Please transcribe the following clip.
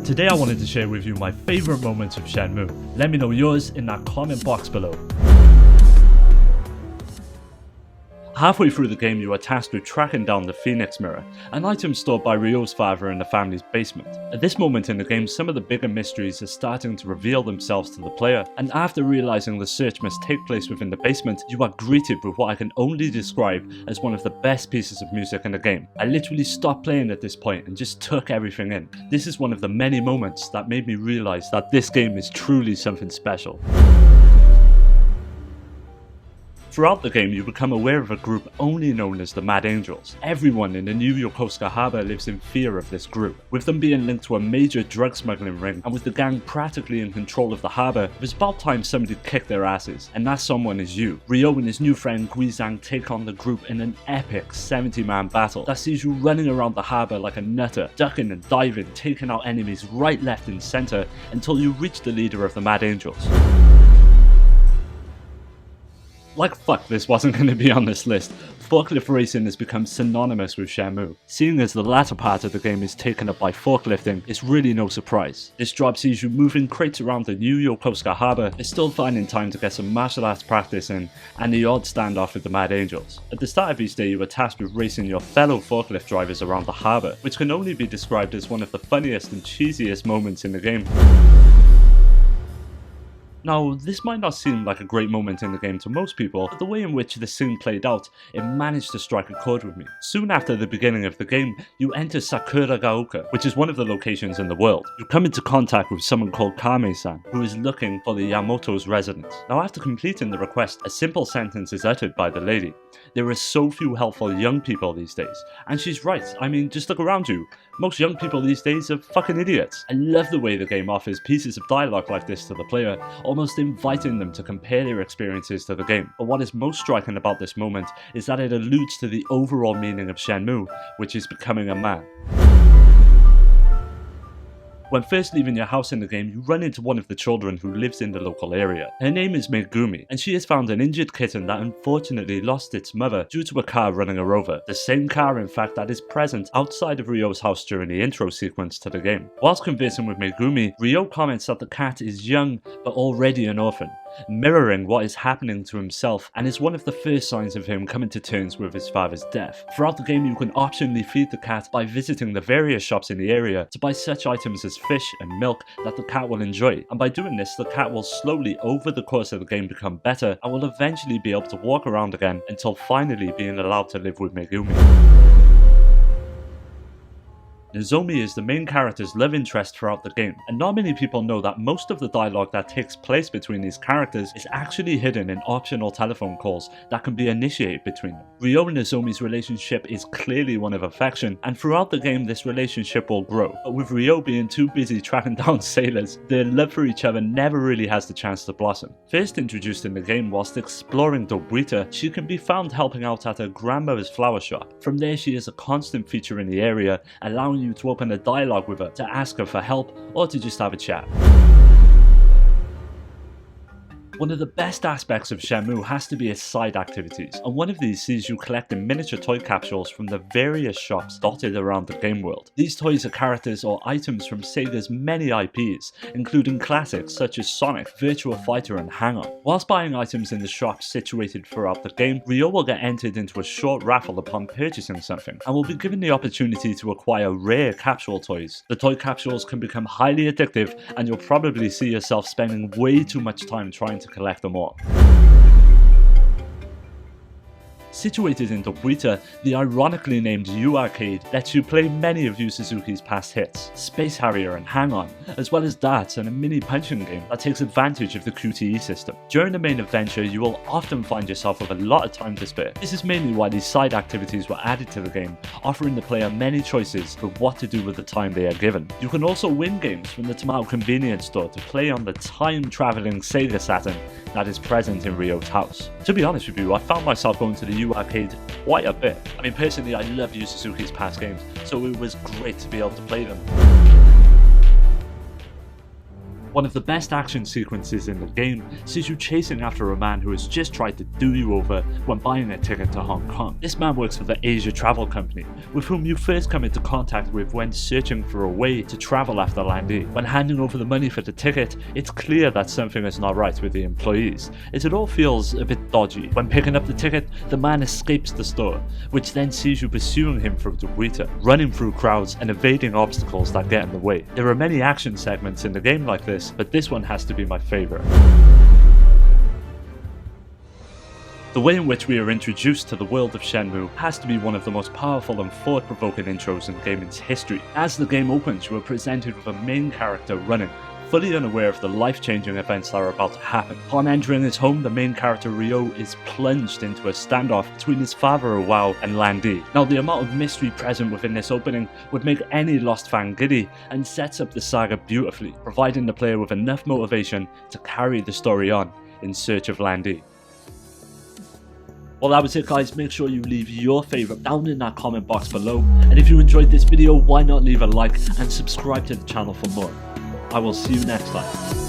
Today I wanted to share with you my favourite moments of Shenmue. Let me know yours in that comment box below. Halfway through the game, you are tasked with tracking down the Phoenix Mirror, an item stored by Ryo's father in the family's basement. At this moment in the game, some of the bigger mysteries are starting to reveal themselves to the player, and after realizing the search must take place within the basement, you are greeted with what I can only describe as one of the best pieces of music in the game. I literally stopped playing at this point and just took everything in. This is one of the many moments that made me realize that this game is truly something special. Throughout the game, you become aware of a group only known as the Mad Angels. Everyone in the New Yokosuka Harbor lives in fear of this group, with them being linked to a major drug smuggling ring, and with the gang practically in control of the harbor. It was about time somebody kicked their asses, and that someone is you. Ryo and his new friend Guizhang take on the group in an epic 70-man battle that sees you running around the harbor like a nutter, ducking and diving, taking out enemies right, left and center until you reach the leader of the Mad Angels. Like fuck this wasn't going to be on this list, forklift racing has become synonymous with Shenmue. Seeing as the latter part of the game is taken up by forklifting, it's really no surprise. This job sees you moving crates around the New Yokosuka Harbor, is still finding time to get some martial arts practice in, and the odd standoff with the Mad Angels. At the start of each day, you are tasked with racing your fellow forklift drivers around the harbor, which can only be described as one of the funniest and cheesiest moments in the game. Now, this might not seem like a great moment in the game to most people, but the way in which the scene played out, it managed to strike a chord with me. Soon after the beginning of the game, you enter Sakuragaoka, which is one of the locations in the world. You come into contact with someone called Kame-san, who is looking for the Yamoto's residence. Now, after completing the request, a simple sentence is uttered by the lady. There are so few helpful young people these days. And she's right, I mean, just look around you. Most young people these days are fucking idiots. I love the way the game offers pieces of dialogue like this to the player, almost inviting them to compare their experiences to the game. But what is most striking about this moment is that it alludes to the overall meaning of Shenmue, which is becoming a man. When first leaving your house in the game, you run into one of the children who lives in the local area. Her name is Megumi, and she has found an injured kitten that unfortunately lost its mother due to a car running her over. The same car, in fact, that is present outside of Ryo's house during the intro sequence to the game. Whilst conversing with Megumi, Ryo comments that the cat is young but already an orphan, mirroring what is happening to himself, and is one of the first signs of him coming to terms with his father's death. Throughout the game, you can optionally feed the cat by visiting the various shops in the area to buy such items as fish and milk that the cat will enjoy, and by doing this, the cat will slowly over the course of the game become better and will eventually be able to walk around again until finally being allowed to live with Megumi. Nozomi is the main character's love interest throughout the game, and not many people know that most of the dialogue that takes place between these characters is actually hidden in optional telephone calls that can be initiated between them. Ryo and Nozomi's relationship is clearly one of affection, and throughout the game this relationship will grow, but with Ryo being too busy tracking down sailors, their love for each other never really has the chance to blossom. First introduced in the game whilst exploring Dobuita, she can be found helping out at her grandmother's flower shop. From there she is a constant feature in the area, allowing you to open a dialogue with her, to ask her for help, or to just have a chat. One of the best aspects of Shenmue has to be its side activities, and one of these sees you collecting miniature toy capsules from the various shops dotted around the game world. These toys are characters or items from Sega's many IPs, including classics such as Sonic, Virtua Fighter and Hang-On. Whilst buying items in the shops situated throughout the game, Ryo will get entered into a short raffle upon purchasing something, and will be given the opportunity to acquire rare capsule toys. The toy capsules can become highly addictive, and you'll probably see yourself spending way too much time trying to collect them all. Situated in Dobuita, the ironically named U Arcade lets you play many of Yu Suzuki's past hits, Space Harrier and Hang-On, as well as darts and a mini punching game that takes advantage of the QTE system. During the main adventure, you will often find yourself with a lot of time to spare. This is mainly why these side activities were added to the game, offering the player many choices for what to do with the time they are given. You can also win games from the Tomato convenience store to play on the time-traveling Sega Saturn that is present in Ryo's house. To be honest with you, I found myself going to the U Arcade quite a bit. I mean, personally, I love Yu Suzuki's past games, so it was great to be able to play them. One of the best action sequences in the game sees you chasing after a man who has just tried to do you over when buying a ticket to Hong Kong. This man works for the Asia Travel Company, with whom you first come into contact with when searching for a way to travel after landing. When handing over the money for the ticket, it's clear that something is not right with the employees, as it all feels a bit dodgy. When picking up the ticket, the man escapes the store, which then sees you pursuing him through the waiter, running through crowds and evading obstacles that get in the way. There are many action segments in the game like this, but this one has to be my favourite. The way in which we are introduced to the world of Shenmue has to be one of the most powerful and thought-provoking intros in gaming's history. As the game opens, you are presented with a main character running, fully unaware of the life-changing events that are about to happen. Upon entering his home, the main character Ryo is plunged into a standoff between his father Iwao and Landi. Now, the amount of mystery present within this opening would make any lost fan giddy and sets up the saga beautifully, providing the player with enough motivation to carry the story on in search of Landi. Well, that was it, guys. Make sure you leave your favourite down in that comment box below, and if you enjoyed this video, why not leave a like and subscribe to the channel for more. I will see you next time.